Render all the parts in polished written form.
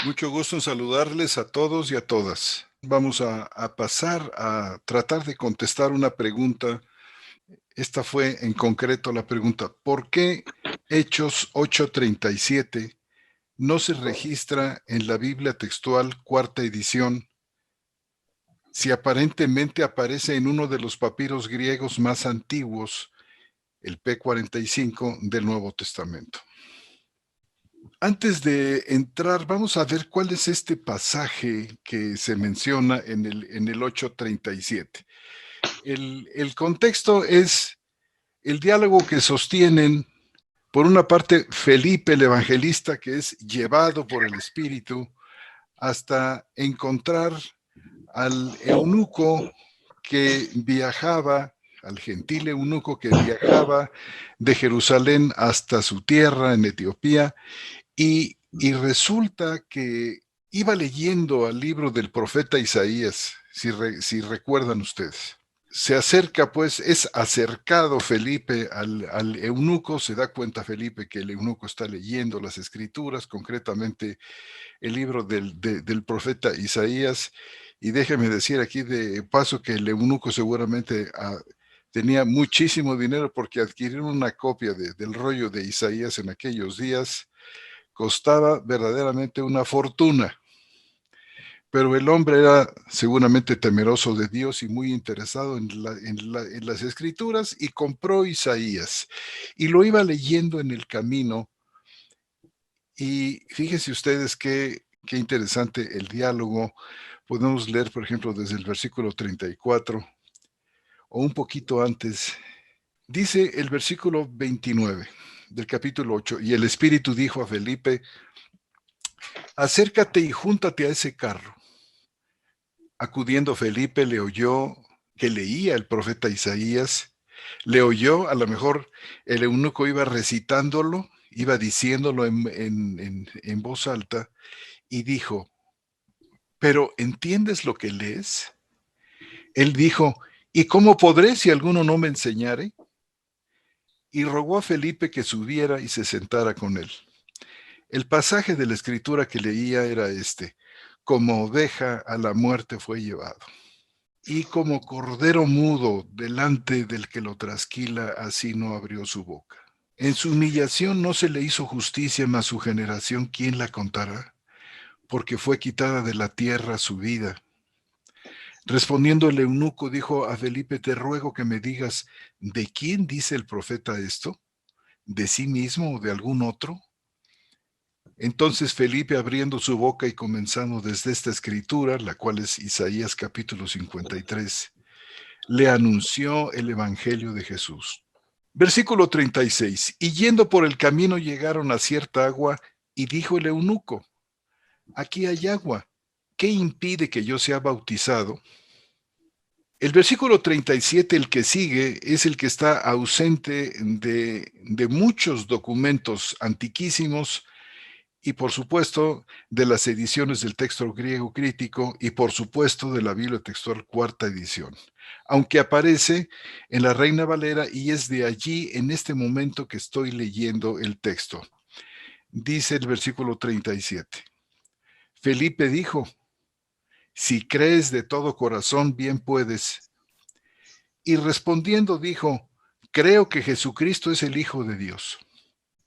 Mucho gusto en saludarles a todos y a todas. Vamos a pasar a tratar de contestar una pregunta. Esta fue en concreto la pregunta: ¿por qué Hechos 8:37 no se registra en la Biblia textual cuarta edición, si aparentemente aparece en uno de los papiros griegos más antiguos, el P45 del Nuevo Testamento? Antes de entrar, vamos a ver cuál es este pasaje que se menciona en el 8:37. El contexto es el diálogo que sostienen, por una parte, Felipe el evangelista, que es llevado por el Espíritu hasta encontrar al eunuco que viajaba, al gentil eunuco que viajaba de Jerusalén hasta su tierra en Etiopía. Y resulta que iba leyendo al libro del profeta Isaías, si recuerdan ustedes. Se acerca, pues, es acercado Felipe al eunuco, se da cuenta Felipe que el eunuco está leyendo las escrituras, concretamente el libro del profeta Isaías, y déjeme decir aquí de paso que el eunuco seguramente tenía muchísimo dinero, porque adquirir una copia del rollo de Isaías en aquellos días costaba verdaderamente una fortuna. Pero el hombre era seguramente temeroso de Dios y muy interesado en las escrituras, y compró Isaías y lo iba leyendo en el camino. Y fíjense ustedes qué interesante el diálogo. Podemos leer, por ejemplo, desde el versículo 34 o un poquito antes. Dice el versículo 29 del capítulo 8: y el Espíritu dijo a Felipe: acércate y júntate a ese carro. Acudiendo Felipe, le oyó que leía el profeta Isaías, le oyó, a lo mejor el eunuco iba recitándolo, iba diciéndolo en voz alta, y dijo: ¿pero entiendes lo que lees? Él dijo: ¿y cómo podré si alguno no me enseñare? Y rogó a Felipe que subiera y se sentara con él. El pasaje de la escritura que leía era este: como oveja a la muerte fue llevado, y como cordero mudo delante del que lo trasquila, así no abrió su boca. En su humillación no se le hizo justicia, mas su generación, ¿quién la contará? Porque fue quitada de la tierra su vida. Respondiendo el eunuco, dijo a Felipe: te ruego que me digas, ¿de quién dice el profeta esto? ¿De sí mismo o de algún otro? Entonces Felipe, abriendo su boca y comenzando desde esta escritura, la cual es Isaías capítulo 53, le anunció el evangelio de Jesús. Versículo 36: y yendo por el camino llegaron a cierta agua, y dijo el eunuco: aquí hay agua, ¿qué impide que yo sea bautizado? El versículo 37, el que sigue, es el que está ausente de muchos documentos antiquísimos, y por supuesto de las ediciones del texto griego crítico, y por supuesto de la Biblia textual cuarta edición, aunque aparece en la Reina Valera, y es de allí en este momento que estoy leyendo el texto. Dice el versículo 37: Felipe dijo: si crees de todo corazón, bien puedes. Y respondiendo dijo: creo que Jesucristo es el Hijo de Dios.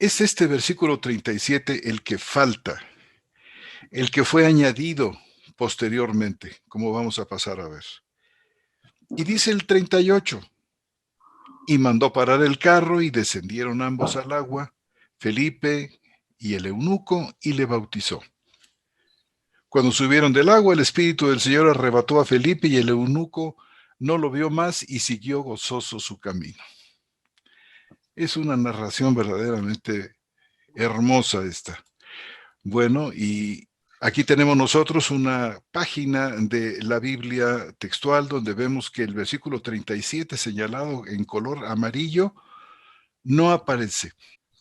Es este versículo 37 el que falta, el que fue añadido posteriormente, como vamos a pasar a ver. Y dice el 38: y mandó parar el carro, y descendieron ambos al agua, Felipe y el eunuco, y le bautizó. Cuando subieron del agua, el Espíritu del Señor arrebató a Felipe, y el eunuco no lo vio más, y siguió gozoso su camino. Es una narración verdaderamente hermosa esta. Bueno, y aquí tenemos nosotros una página de la Biblia textual donde vemos que el versículo 37, señalado en color amarillo, no aparece.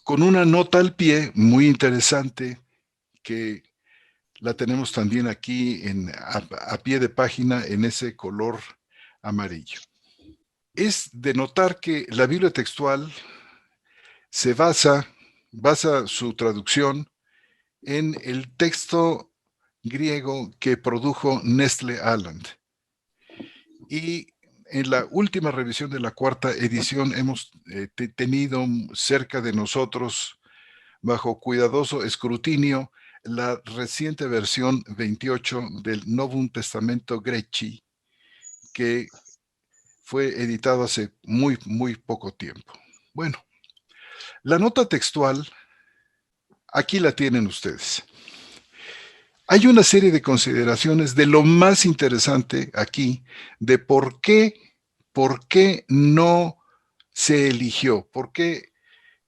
Con una nota al pie muy interesante, que la tenemos también aquí a pie de página en ese color amarillo. Es de notar que la Biblia textual se basa su traducción en el texto griego que produjo Nestle Aland. Y en la última revisión de la cuarta edición hemos tenido cerca de nosotros, bajo cuidadoso escrutinio, la reciente versión 28 del Novum Testamento Greci, que fue editado hace muy poco tiempo. Bueno, la nota textual, aquí la tienen ustedes. Hay una serie de consideraciones de lo más interesante aquí, de por qué no se eligió, por qué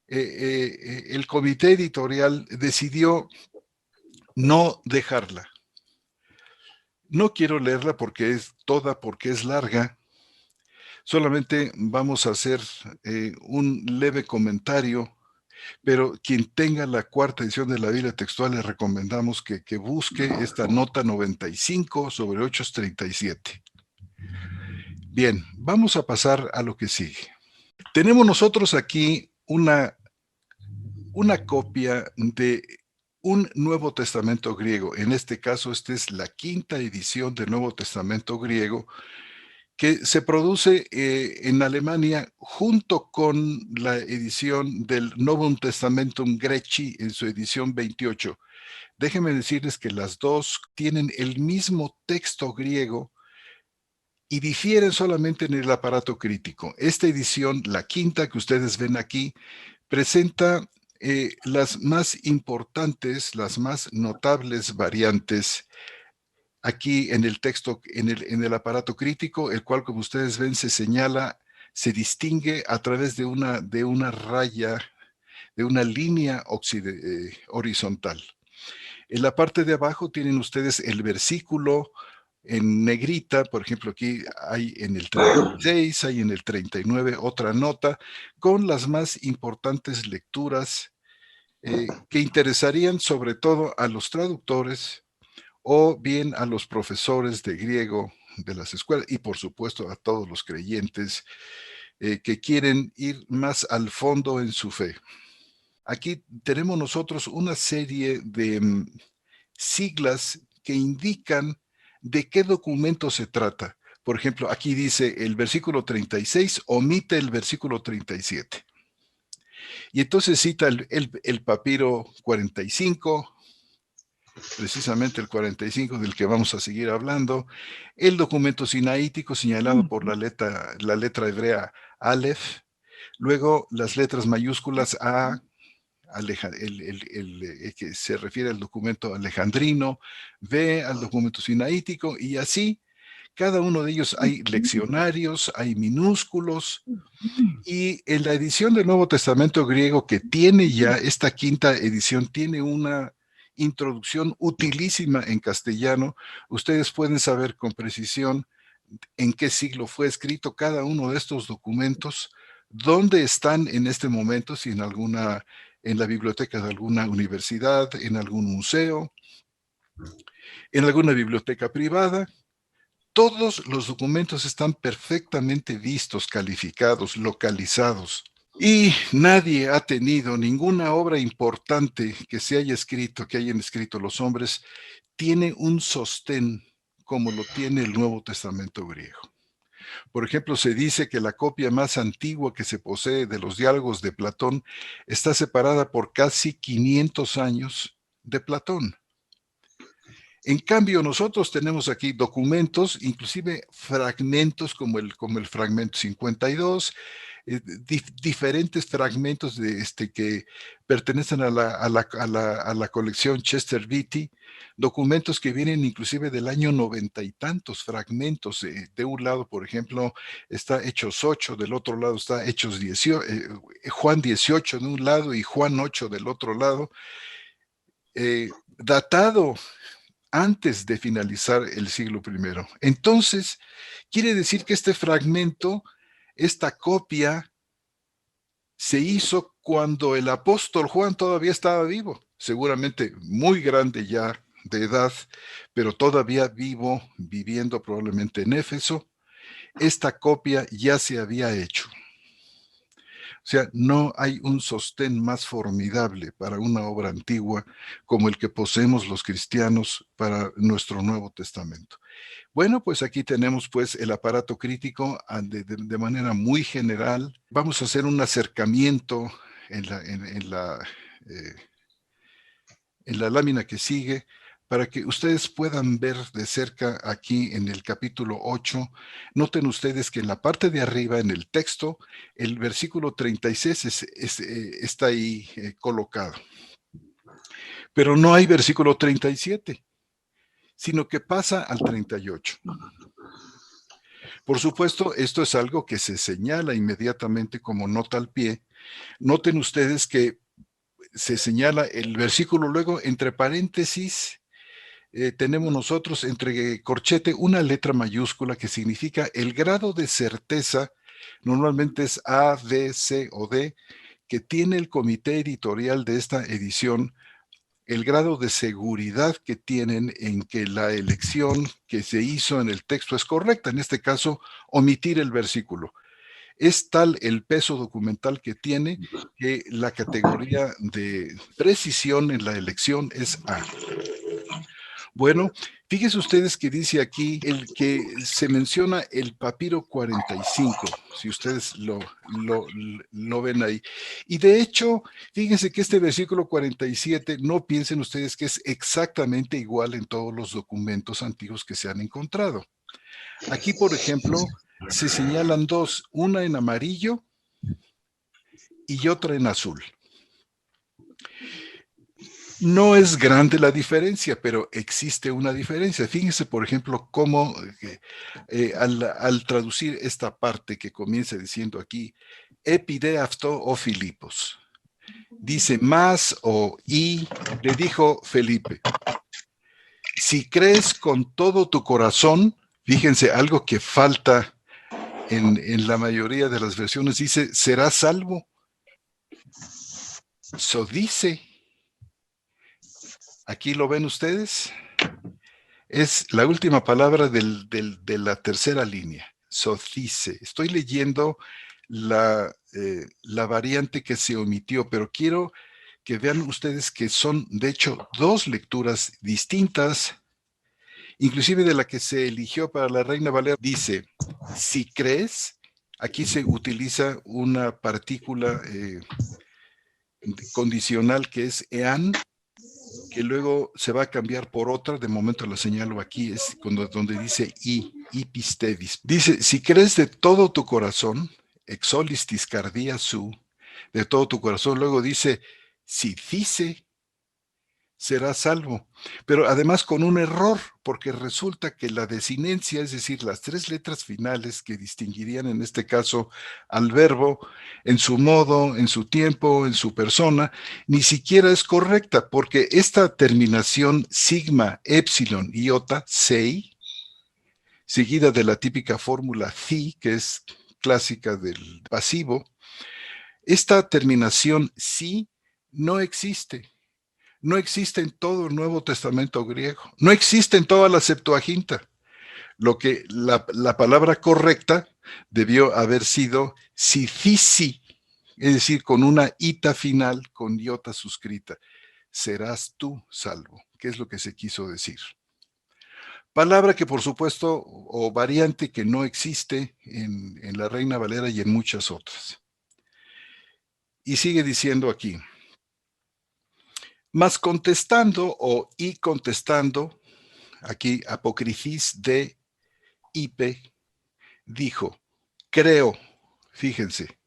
el comité editorial decidió no dejarla. No quiero leerla porque es larga. Solamente vamos a hacer un leve comentario, pero quien tenga la cuarta edición de la Biblia textual le recomendamos que busque esta nota 95 sobre 8:37. Bien, vamos a pasar a lo que sigue. Tenemos nosotros aquí una copia de un Nuevo Testamento griego. En este caso, esta es la quinta edición del Nuevo Testamento griego, que se produce en Alemania junto con la edición del Novum Testamentum Greci en su edición 28. Déjenme decirles que las dos tienen el mismo texto griego y difieren solamente en el aparato crítico. Esta edición, la quinta que ustedes ven aquí, presenta las más importantes, las más notables variantes aquí en el texto, en el aparato crítico, el cual, como ustedes ven, se señala, se distingue a través de una raya, de una línea horizontal. En la parte de abajo tienen ustedes el versículo en negrita. Por ejemplo, aquí hay en el 36, hay en el 39 otra nota con las más importantes lecturas que interesarían sobre todo a los traductores o bien a los profesores de griego de las escuelas y por supuesto a todos los creyentes que quieren ir más al fondo en su fe. Aquí tenemos nosotros una serie de siglas que indican de qué documento se trata. Por ejemplo, aquí dice el versículo 36, omite el versículo 37. Y entonces cita el papiro 45, precisamente el 45 del que vamos a seguir hablando, el documento sinaítico señalado por la letra hebrea Aleph, luego las letras mayúsculas A, que se refiere al documento alejandrino, B al documento sinaítico, y así, cada uno de ellos hay leccionarios, hay minúsculos, y en la edición del Nuevo Testamento griego, que tiene ya esta quinta edición, tiene una introducción utilísima en castellano. Ustedes pueden saber con precisión en qué siglo fue escrito cada uno de estos documentos, dónde están en este momento, si en la biblioteca de alguna universidad, en algún museo, en alguna biblioteca privada. Todos los documentos están perfectamente vistos, calificados, localizados. Y nadie ha tenido ninguna obra importante que se haya escrito, que hayan escrito los hombres, tiene un sostén como lo tiene el Nuevo Testamento griego. Por ejemplo, se dice que la copia más antigua que se posee de los diálogos de Platón está separada por casi 500 años de Platón. En cambio, nosotros tenemos aquí documentos, inclusive fragmentos como el fragmento 52, diferentes fragmentos que pertenecen a la colección Chester Beatty, documentos que vienen inclusive del año 90 y tantos fragmentos. De un lado, por ejemplo, está Hechos 8, del otro lado está Hechos 18, Juan 18 de un lado y Juan 8 del otro lado, datado antes de finalizar el siglo I. Entonces, quiere decir que este fragmento, esta copia, se hizo cuando el apóstol Juan todavía estaba vivo, seguramente muy grande ya de edad, pero todavía vivo, viviendo probablemente en Éfeso. Esta copia ya se había hecho. O sea, no hay un sostén más formidable para una obra antigua como el que poseemos los cristianos para nuestro Nuevo Testamento. Bueno, pues aquí tenemos pues el aparato crítico de manera muy general. Vamos a hacer un acercamiento eh, en la lámina que sigue para que ustedes puedan ver de cerca aquí en el capítulo 8. Noten ustedes que en la parte de arriba, en el texto, el versículo 36 está ahí colocado. Pero no hay versículo 37, sino que pasa al 38. Por supuesto, esto es algo que se señala inmediatamente como nota al pie. Noten ustedes que se señala el versículo luego entre paréntesis. Tenemos nosotros entre corchete una letra mayúscula que significa el grado de certeza, normalmente es A, D, C o D, que tiene el comité editorial de esta edición, el grado de seguridad que tienen en que la elección que se hizo en el texto es correcta, en este caso, omitir el versículo. Es tal el peso documental que tiene que la categoría de precisión en la elección es A. Bueno, fíjense ustedes que dice aquí el que se menciona el papiro 45, si ustedes lo ven ahí. Y de hecho, fíjense que este versículo 47, no piensen ustedes que es exactamente igual en todos los documentos antiguos que se han encontrado. Aquí, por ejemplo, se señalan dos, una en amarillo y otra en azul. No es grande la diferencia, pero existe una diferencia. Fíjense, por ejemplo, cómo al traducir esta parte que comienza diciendo aquí, epide afto o Filipos, dice más o y, le dijo Felipe, si crees con todo tu corazón, fíjense, algo que falta en la mayoría de las versiones, dice, serás salvo. So dice, aquí lo ven ustedes. Es la última palabra de la tercera línea, sodice. Estoy leyendo la variante que se omitió, pero quiero que vean ustedes que son, de hecho, dos lecturas distintas, inclusive de la que se eligió para la Reina Valera. Dice, si crees, aquí se utiliza una partícula condicional que es ean, que luego se va a cambiar por otra, de momento la señalo aquí, es donde dice pistevis. Dice, si crees de todo tu corazón, exolistis cardia su, de todo tu corazón, luego dice, si dice, será salvo. Pero además con un error, porque resulta que la desinencia, es decir, las tres letras finales que distinguirían en este caso al verbo en su modo, en su tiempo, en su persona, ni siquiera es correcta, porque esta terminación sigma, epsilon, iota, sei, seguida de la típica fórmula phi, que es clásica del pasivo, esta terminación sí no existe. No existe en todo el Nuevo Testamento griego, no existe en toda la Septuaginta. Lo que la palabra correcta debió haber sido sifisi, es decir, con una ita final, con iota suscrita. Serás tú salvo, que es lo que se quiso decir. Palabra que por supuesto, o variante que no existe en la Reina Valera y en muchas otras. Y sigue diciendo aquí, mas contestando y contestando, aquí apocrifis de Ipe, dijo, creo, fíjense,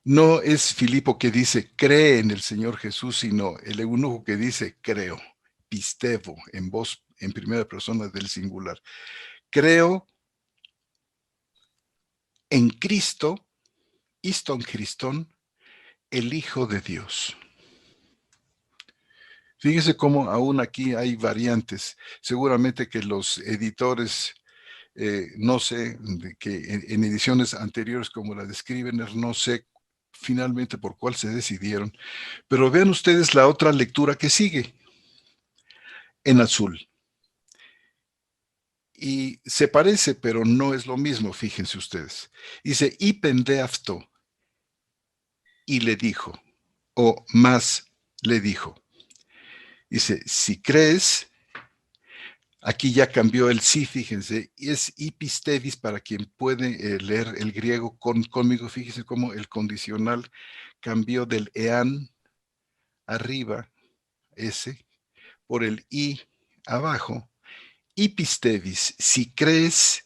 no es Filipo que dice, cree en el Señor Jesús, sino el eunuco que dice, creo, pistevo, en voz, en primera persona del singular. Creo en Cristo, iston Christon, el Hijo de Dios. Fíjese cómo aún aquí hay variantes. Seguramente que los editores, no sé, que en ediciones anteriores como la de Scrivener, no sé finalmente por cuál se decidieron, pero vean ustedes la otra lectura que sigue, en azul. Y se parece, pero no es lo mismo, fíjense ustedes. Dice, ipendeafto, y le dijo, o más le dijo. Dice, si crees, aquí ya cambió el sí, fíjense, es ipistevis para quien puede leer el griego conmigo, fíjense cómo el condicional cambió del ean arriba, ese, por el i abajo, ipistevis, si crees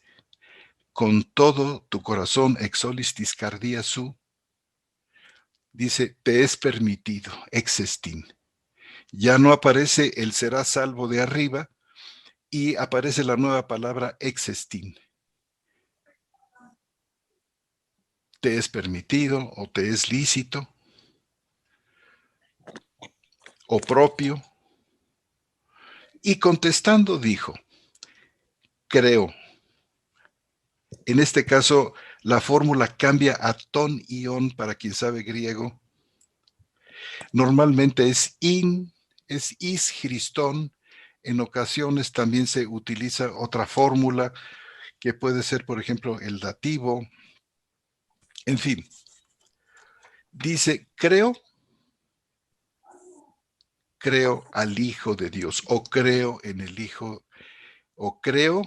con todo tu corazón, exolistis cardia su, dice, te es permitido, existin. Ya no aparece el será salvo de arriba y aparece la nueva palabra existin. Te es permitido o te es lícito o propio. Y contestando dijo, creo. En este caso, la fórmula cambia a ton ion para quien sabe griego. Normalmente es in, es is christon. En ocasiones también se utiliza otra fórmula que puede ser, por ejemplo, el dativo. En fin, dice, creo al Hijo de Dios, o creo en el Hijo, o creo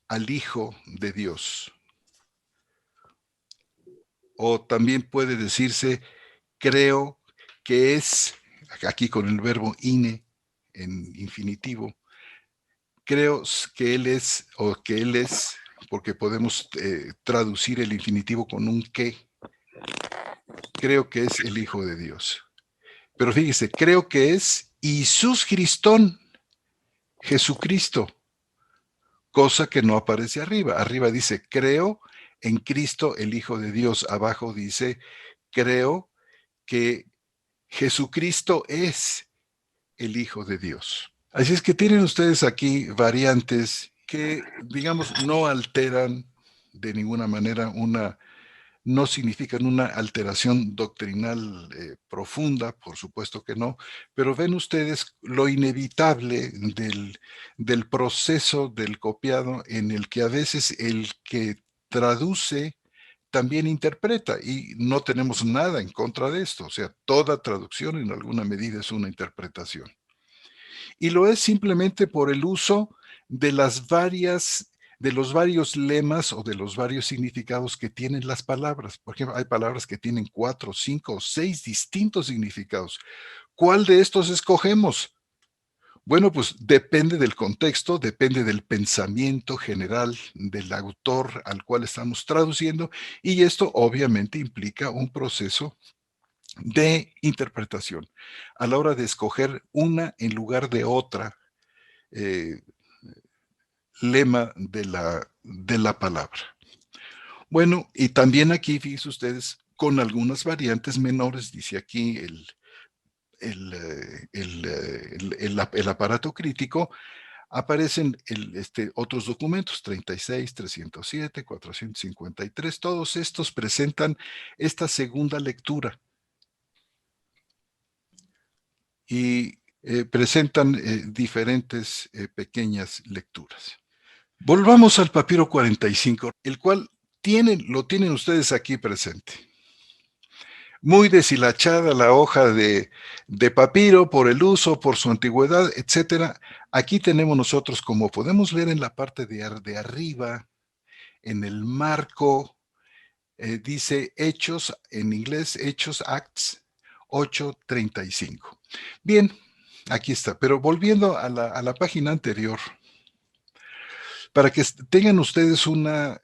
al Hijo de Dios. O también puede decirse, creo que es, aquí con el verbo ine en infinitivo, creo que Él es, o que Él es, porque podemos traducir el infinitivo con un que, creo que es el Hijo de Dios. Pero fíjese, creo que es Jesús Cristón, Jesucristo, cosa que no aparece arriba. Arriba dice, creo en Cristo, el Hijo de Dios. Abajo dice, creo que Jesucristo es el Hijo de Dios. Así es que tienen ustedes aquí variantes que, digamos, no alteran de ninguna manera no significan una alteración doctrinal profunda, por supuesto que no, pero ven ustedes lo inevitable del proceso del copiado en el que a veces el que traduce también interpreta y no tenemos nada en contra de esto, o sea, toda traducción en alguna medida es una interpretación. Y lo es simplemente por el uso de de los varios lemas o de los varios significados que tienen las palabras. Por ejemplo, hay palabras que tienen 4, 5 o 6 distintos significados. ¿Cuál de estos escogemos? Bueno, pues depende del contexto, depende del pensamiento general del autor al cual estamos traduciendo, y esto obviamente implica un proceso de interpretación. A la hora de escoger una en lugar de otra eh, lema de la palabra. Bueno, y también aquí, fíjense ustedes, con algunas variantes menores, dice aquí el aparato crítico, aparecen otros documentos, 36, 307, 453, todos estos presentan esta segunda lectura y presentan diferentes pequeñas lecturas. Volvamos al papiro 45, el cual lo tienen ustedes aquí presente. Muy deshilachada la hoja de papiro por el uso, por su antigüedad, etcétera. Aquí tenemos nosotros, como podemos ver en la parte de arriba, en el marco, dice Hechos, en inglés, Hechos Acts 8:35. Bien, aquí está. Pero volviendo a la página anterior, para que tengan ustedes una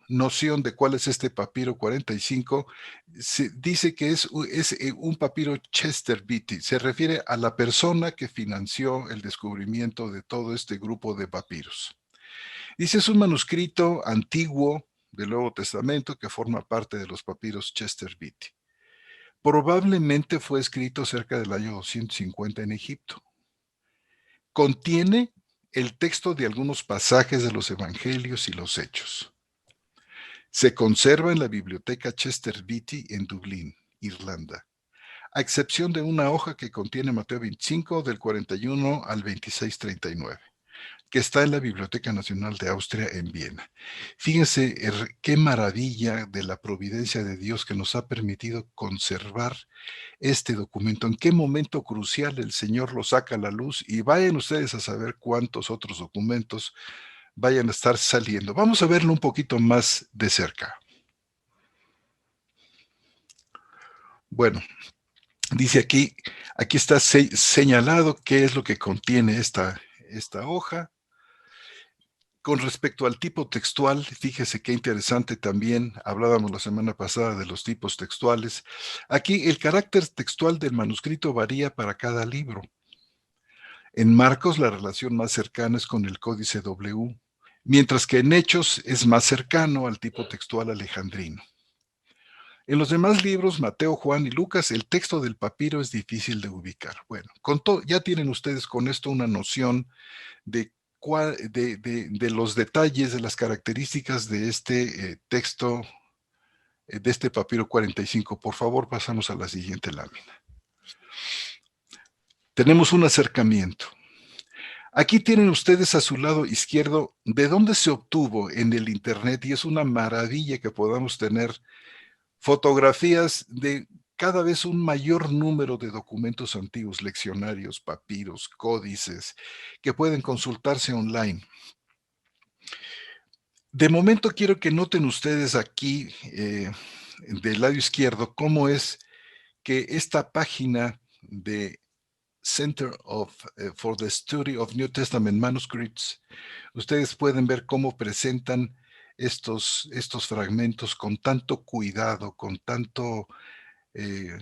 noción de cuál es este papiro 45, se dice que es un papiro Chester Beatty. Se refiere a la persona que financió el descubrimiento de todo este grupo de papiros. Dice, es un manuscrito antiguo del Nuevo Testamento que forma parte de los papiros Chester Beatty. Probablemente fue escrito cerca del año 250 en Egipto. Contiene el texto de algunos pasajes de los evangelios y los hechos. Se conserva en la biblioteca Chester Beatty en Dublín, Irlanda, a excepción de una hoja que contiene Mateo 25 del 41 al 26:39. que está en la Biblioteca Nacional de Austria en Viena. Fíjense qué maravilla de la providencia de Dios que nos ha permitido conservar este documento, en qué momento crucial el Señor lo saca a la luz, y vayan ustedes a saber cuántos otros documentos vayan a estar saliendo. Vamos a verlo un poquito más de cerca. Bueno, dice aquí está señalado qué es lo que contiene esta hoja. Con respecto al tipo textual, fíjese qué interesante también, hablábamos la semana pasada de los tipos textuales. Aquí el carácter textual del manuscrito varía para cada libro. En Marcos la relación más cercana es con el códice W, mientras que en Hechos es más cercano al tipo textual alejandrino. En los demás libros, Mateo, Juan y Lucas, el texto del papiro es difícil de ubicar. Bueno, ya tienen ustedes con esto una noción de los detalles, de las características de este texto, de este papiro 45. Por favor, pasamos a la siguiente lámina. Tenemos un acercamiento. Aquí tienen ustedes a su lado izquierdo de dónde se obtuvo en el Internet, y es una maravilla que podamos tener fotografías de cada vez un mayor número de documentos antiguos, leccionarios, papiros, códices, que pueden consultarse online. De momento quiero que noten ustedes aquí, del lado izquierdo, cómo es que esta página de Center for the Study of New Testament Manuscripts, ustedes pueden ver cómo presentan estos fragmentos con tanto cuidado, eh,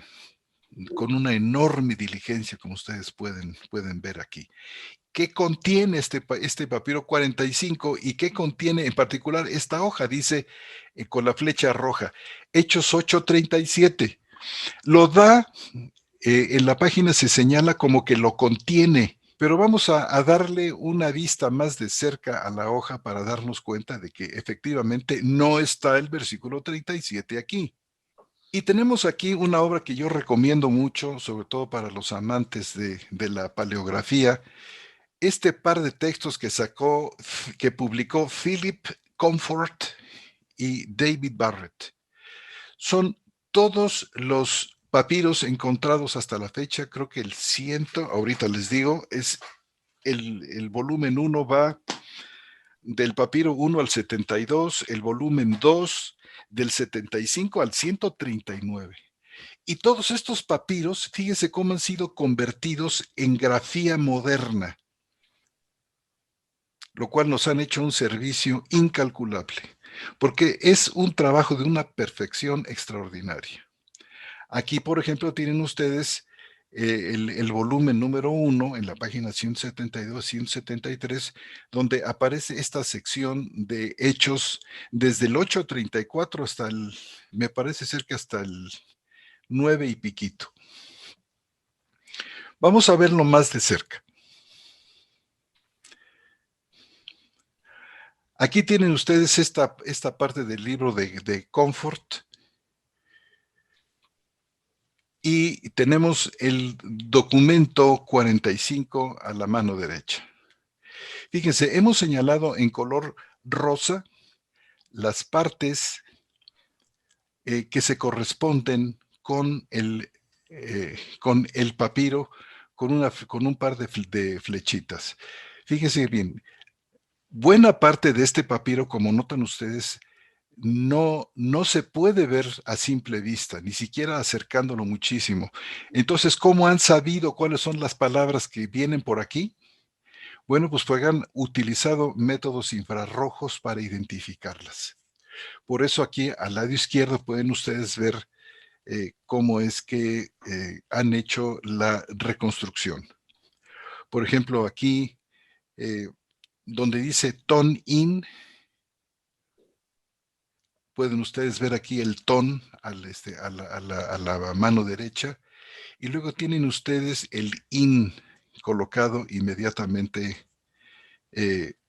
con una enorme diligencia, como ustedes pueden ver aquí. ¿Qué contiene este papiro 45 y qué contiene en particular esta hoja? Dice con la flecha roja, Hechos 8:37. Lo da, en la página se señala como que lo contiene, pero vamos a darle una vista más de cerca a la hoja para darnos cuenta de que efectivamente no está el versículo 37 aquí. Y tenemos aquí una obra que yo recomiendo mucho, sobre todo para los amantes de la paleografía, este par de textos que publicó Philip Comfort y David Barrett. Son todos los papiros encontrados hasta la fecha, creo que el 100, ahorita les digo, es el volumen 1 va del papiro 1 al 72, el volumen 2 del 75 al 139. Y todos estos papiros, fíjese cómo han sido convertidos en grafía moderna, lo cual nos han hecho un servicio incalculable, porque es un trabajo de una perfección extraordinaria. Aquí, por ejemplo, tienen ustedes el volumen número 1 en la página 172, 173, donde aparece esta sección de hechos desde el 834 hasta me parece ser que hasta el 9 y piquito. Vamos a verlo más de cerca. Aquí tienen ustedes esta parte del libro de Comfort, y tenemos el documento 45 a la mano derecha. Fíjense, hemos señalado en color rosa las partes que se corresponden con el papiro, con un par de flechitas. Fíjense bien, buena parte de este papiro, como notan ustedes, no se puede ver a simple vista, ni siquiera acercándolo muchísimo. Entonces, ¿cómo han sabido cuáles son las palabras que vienen por aquí? Bueno, pues han utilizado métodos infrarrojos para identificarlas. Por eso aquí al lado izquierdo pueden ustedes ver cómo es que han hecho la reconstrucción. Por ejemplo, aquí donde dice ton in, pueden ustedes ver aquí el ton a la mano derecha, y luego tienen ustedes el in colocado inmediatamente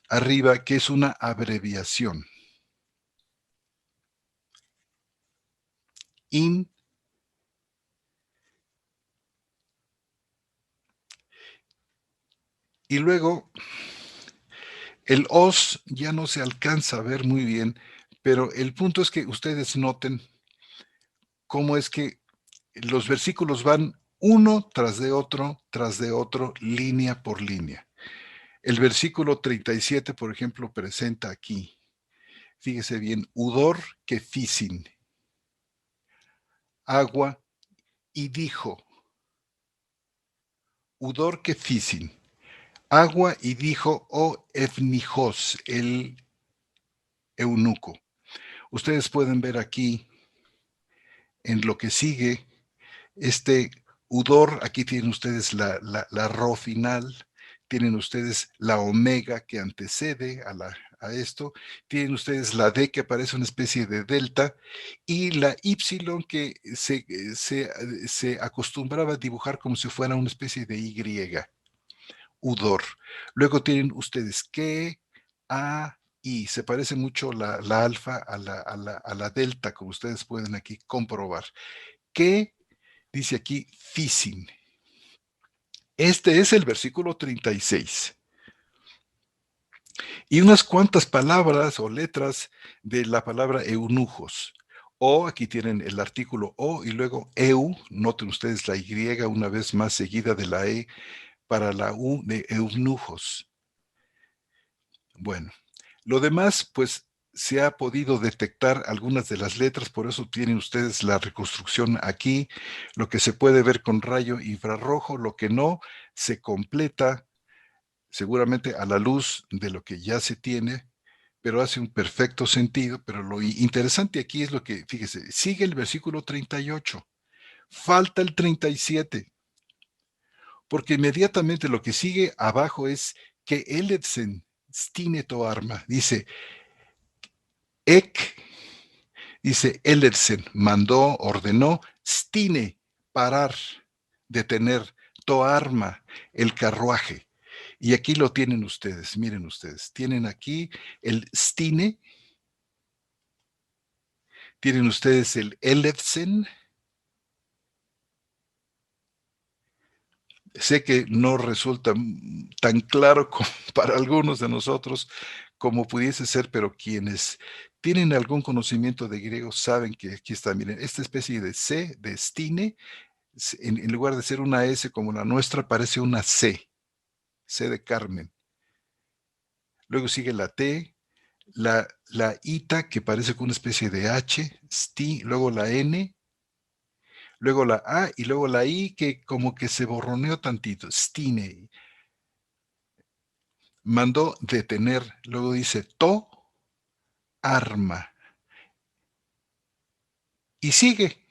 arriba, que es una abreviación. In. Y luego El os ya no se alcanza a ver muy bien, pero el punto es que ustedes noten cómo es que los versículos van uno tras de otro, línea por línea. El versículo 37, por ejemplo, presenta aquí, fíjese bien, udor que fisin, agua y dijo, udor que fisin, agua y dijo, oh Evnijos, el eunuco. Ustedes pueden ver aquí, en lo que sigue, este udor, aquí tienen ustedes la ro final, tienen ustedes la omega que antecede a esto, tienen ustedes la D que parece una especie de delta y la Y que se acostumbraba a dibujar como si fuera una especie de Y, udor. Luego tienen ustedes que, a, y se parece mucho la alfa a la delta, como ustedes pueden aquí comprobar. Que dice aquí fisin. Este es el versículo 36. Y unas cuantas palabras o letras de la palabra eunucos. O, aquí tienen el artículo o y luego eu, noten ustedes la Y una vez más seguida de la E para la U de eunucos. Bueno, lo demás, pues se ha podido detectar algunas de las letras, por eso tienen ustedes la reconstrucción aquí, lo que se puede ver con rayo infrarrojo, lo que no se completa seguramente a la luz de lo que ya se tiene, pero hace un perfecto sentido, pero lo interesante aquí es lo que, fíjese, sigue el versículo 38, falta el 37, porque inmediatamente lo que sigue abajo es que Eletsen stine to arma, dice, Ek, dice Eletsen, mandó, ordenó, stine, parar, detener, to arma, el carruaje. Y aquí lo tienen ustedes, miren ustedes, tienen aquí el stine, tienen ustedes el Elefsen. Sé que no resulta tan claro como para algunos de nosotros como pudiese ser, pero quienes tienen algún conocimiento de griego saben que aquí está, miren, esta especie de C, de stine, en lugar de ser una S como la nuestra, parece una C, C de Carmen. Luego sigue la T, la ita, que parece como una especie de H, sti, luego la N, luego la A y luego la I, que como que se borroneó tantito, stine. Mandó detener, luego dice to, arma. Y sigue.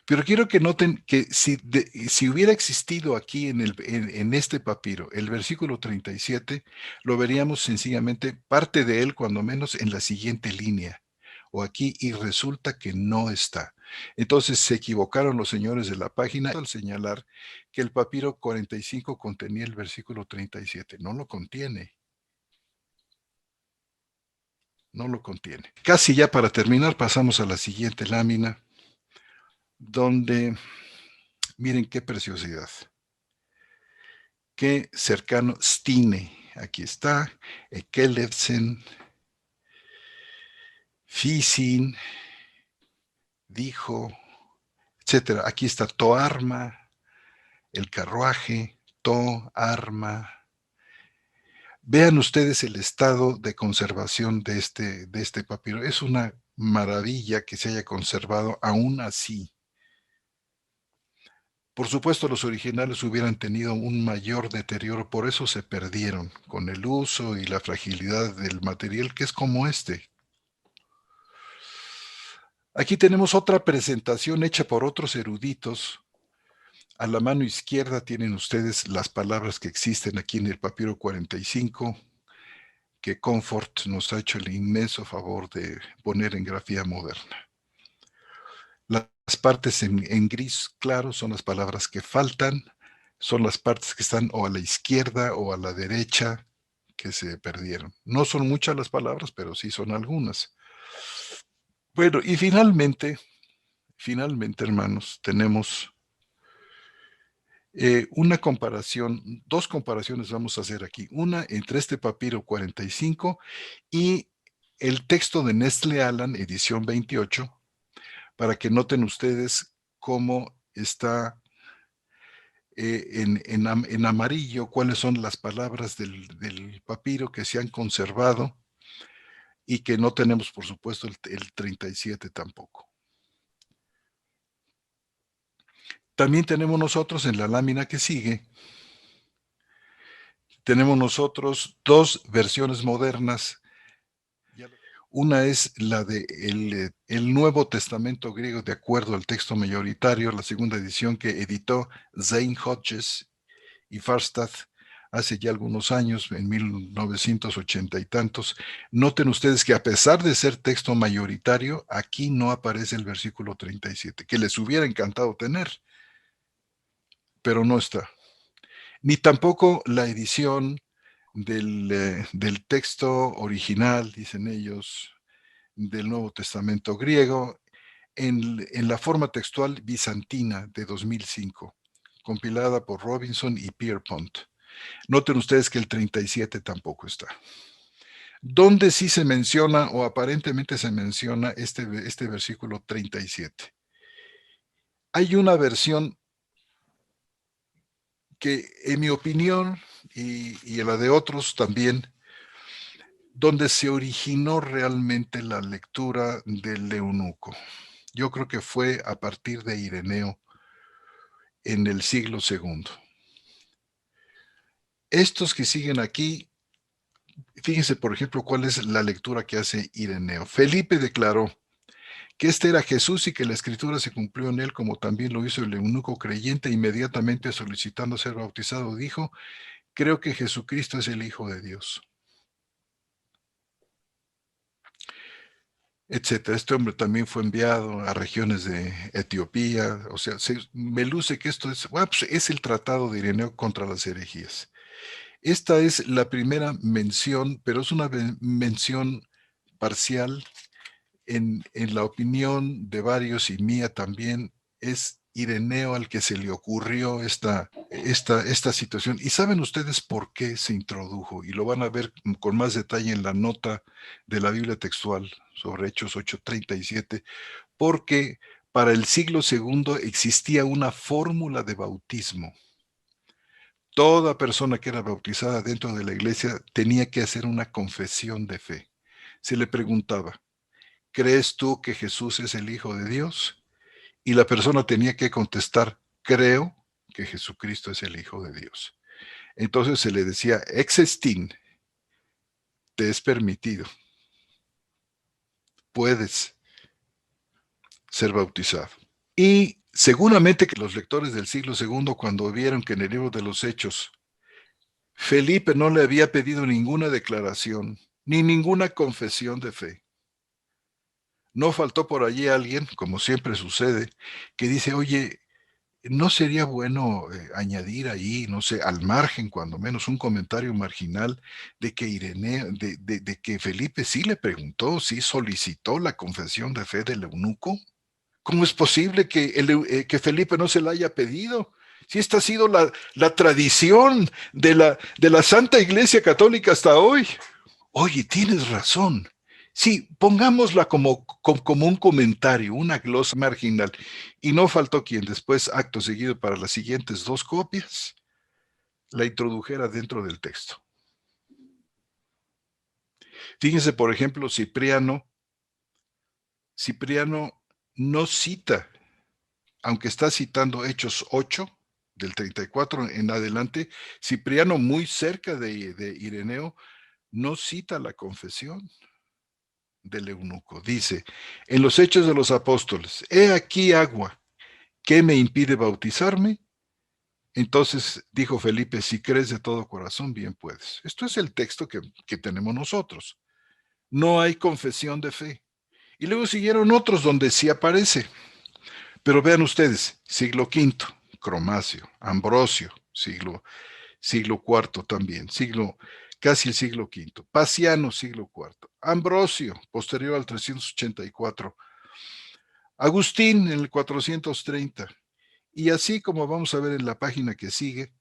Pero quiero que noten que si hubiera existido aquí en este papiro el versículo 37, lo veríamos sencillamente, parte de él cuando menos en la siguiente línea, o aquí, y resulta que no está. Entonces se equivocaron los señores de la página al señalar que el papiro 45 contenía el versículo 37. No lo contiene. No lo contiene. Casi ya para terminar, pasamos a la siguiente lámina, donde miren qué preciosidad. Qué cercano Stine. Aquí está. Ekelevsen. Fisin. Dijo. Etcétera. Aquí está Toarma. El carruaje. Toarma. Vean ustedes el estado de conservación de este papiro. Es una maravilla que se haya conservado aún así. Por supuesto, los originales hubieran tenido un mayor deterioro, por eso se perdieron, con el uso y la fragilidad del material que es como este. Aquí tenemos otra presentación hecha por otros eruditos. A la mano izquierda tienen ustedes las palabras que existen aquí en el papiro 45, que Comfort nos ha hecho el inmenso favor de poner en grafía moderna. Las partes en gris claro son las palabras que faltan, son las partes que están o a la izquierda o a la derecha que se perdieron. No son muchas las palabras, pero sí son algunas. Bueno, y finalmente, hermanos, tenemos Una comparación, dos comparaciones vamos a hacer aquí. Una entre este papiro 45 y el texto de Nestle Aland, edición 28, para que noten ustedes cómo está en amarillo, cuáles son las palabras del papiro que se han conservado y que no tenemos, por supuesto, el 37 tampoco. También tenemos nosotros en la lámina que sigue, tenemos nosotros dos versiones modernas. Una es la de el Nuevo Testamento griego de acuerdo al texto mayoritario, la segunda edición que editó Zane Hodges y Farstad hace ya algunos años, en 1980 y tantos. Noten ustedes que a pesar de ser texto mayoritario, aquí no aparece el versículo 37, que les hubiera encantado tener, pero no está. Ni tampoco la edición del texto original, dicen ellos, del Nuevo Testamento griego, en la forma textual bizantina de 2005, compilada por Robinson y Pierpont. Noten ustedes que el 37 tampoco está. ¿Dónde sí se menciona o aparentemente se menciona este versículo 37? Hay una versión que, en mi opinión, y en la de otros también, donde se originó realmente la lectura del eunuco. Yo creo que fue a partir de Ireneo en el siglo II. Estos que siguen aquí, fíjense por ejemplo cuál es la lectura que hace Ireneo. Felipe declaró que este era Jesús y que la escritura se cumplió en él, como también lo hizo el eunuco creyente. Inmediatamente solicitando ser bautizado, dijo: creo que Jesucristo es el Hijo de Dios, etcétera. Este hombre también fue enviado a regiones de Etiopía. O sea, me luce que esto es, bueno, pues es el tratado de Ireneo contra las herejías. Esta es la primera mención, pero es una mención parcial. En la opinión de varios y mía también, es Ireneo al que se le ocurrió esta situación. ¿Y saben ustedes por qué se introdujo? Y lo van a ver con más detalle en la nota de la Biblia textual sobre Hechos 8:37, porque para el siglo II existía una fórmula de bautismo. Toda persona que era bautizada dentro de la iglesia tenía que hacer una confesión de fe. Se le preguntaba: ¿crees tú que Jesús es el Hijo de Dios? Y la persona tenía que contestar: creo que Jesucristo es el Hijo de Dios. Entonces se le decía: existin, te es permitido, puedes ser bautizado. Y seguramente que los lectores del siglo II, cuando vieron que en el libro de los Hechos Felipe no le había pedido ninguna declaración, ni ninguna confesión de fe, no faltó por allí alguien, como siempre sucede, que dice: oye, ¿no sería bueno añadir ahí, no sé, al margen, cuando menos, un comentario marginal de que de que Felipe sí le preguntó, sí solicitó la confesión de fe del eunuco? ¿Cómo es posible que Felipe no se la haya pedido? Si esta ha sido la tradición de la Santa Iglesia Católica hasta hoy. Oye, tienes razón. Sí, pongámosla como un comentario, una glosa marginal. Y no faltó quien después, acto seguido, para las siguientes dos copias, la introdujera dentro del texto. Fíjense, por ejemplo, Cipriano no cita, aunque está citando Hechos 8, del 34 en adelante, Cipriano, muy cerca de Ireneo, no cita la confesión del eunuco. Dice: en los Hechos de los Apóstoles, he aquí agua, ¿qué me impide bautizarme? Entonces dijo Felipe: si crees de todo corazón, bien puedes. Esto es el texto que tenemos nosotros. No hay confesión de fe. Y luego siguieron otros donde sí aparece. Pero vean ustedes: siglo V, Cromacio; Ambrosio, siglo IV también, casi el siglo V; Paciano, siglo IV; Ambrosio, posterior al 384; Agustín en el 430, Y así como vamos a ver en la página que sigue,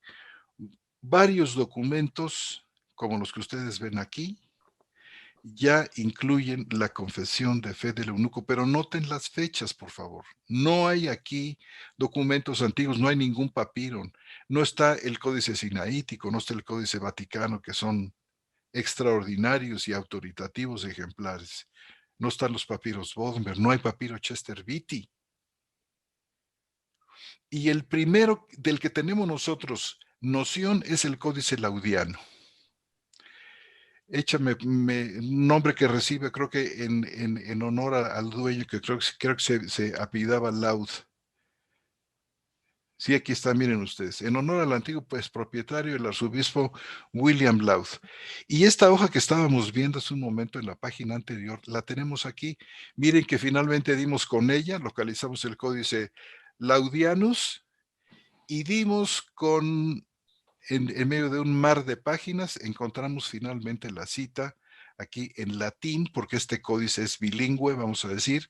varios documentos, como los que ustedes ven aquí, ya incluyen la confesión de fe del eunuco, pero noten las fechas, por favor. No hay aquí documentos antiguos, no hay ningún papiro, no está el Códice Sinaítico, no está el Códice Vaticano, que son extraordinarios y autoritativos ejemplares. No están los papiros Bodmer, no hay papiro Chester Beatty. Y el primero del que tenemos nosotros noción es el Códice Laudiano. Échame un nombre que recibe, creo que en honor al dueño, que creo que se apellidaba Laud. Sí, aquí está, miren ustedes, en honor al antiguo pues, propietario, el arzobispo William Laud. Y esta hoja que estábamos viendo hace un momento en la página anterior, la tenemos aquí. Miren que finalmente dimos con ella, localizamos el códice Laudianus y dimos con en medio de un mar de páginas, encontramos finalmente la cita aquí en latín, porque este códice es bilingüe, vamos a decir,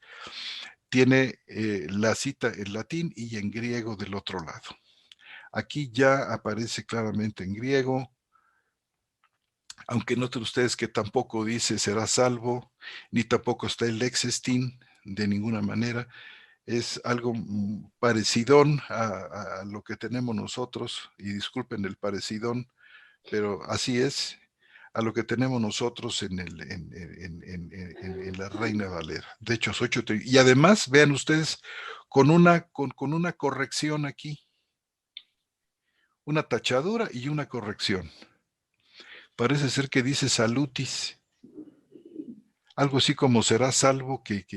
tiene la cita en latín y en griego del otro lado. Aquí ya aparece claramente en griego, aunque noten ustedes que tampoco dice será salvo, ni tampoco está el lexestin de ninguna manera. Es algo parecidón a lo que tenemos nosotros, y disculpen el parecidón, pero así es, a lo que tenemos nosotros en la Reina Valera. De hecho, y además, vean ustedes, con una corrección aquí, una tachadura y una corrección. Parece ser que dice salutis, algo así como será salvo, que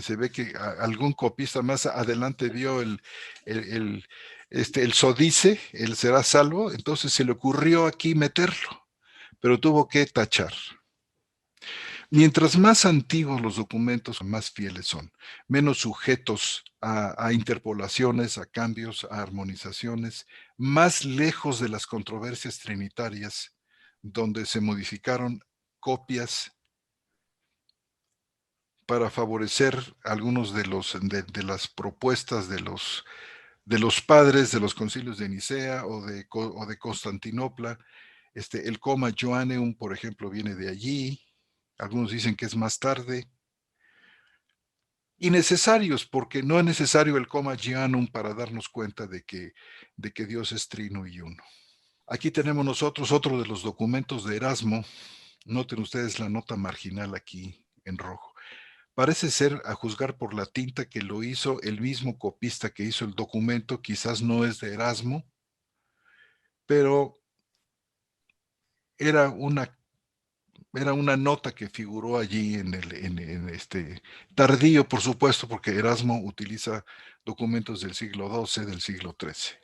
se ve que algún copista más adelante vio el sodice, el será salvo, entonces se le ocurrió aquí meterlo, pero tuvo que tachar. Mientras más antiguos los documentos, más fieles son, menos sujetos a interpolaciones, a cambios, a armonizaciones, más lejos de las controversias trinitarias, donde se modificaron copias para favorecer algunos de las propuestas de los padres de los concilios de Nicea o de Constantinopla. El Coma Joanneum, por ejemplo, viene de allí. Algunos dicen que es más tarde. Innecesarios, porque no es necesario el Coma Joanneum para darnos cuenta de que Dios es trino y uno. Aquí tenemos nosotros otro de los documentos de Erasmo. Noten ustedes la nota marginal aquí en rojo. Parece ser, a juzgar por la tinta, que lo hizo el mismo copista que hizo el documento, quizás no es de Erasmo, pero era una, era una nota que figuró allí en este tardío, por supuesto, porque Erasmo utiliza documentos del siglo XII, del siglo XIII.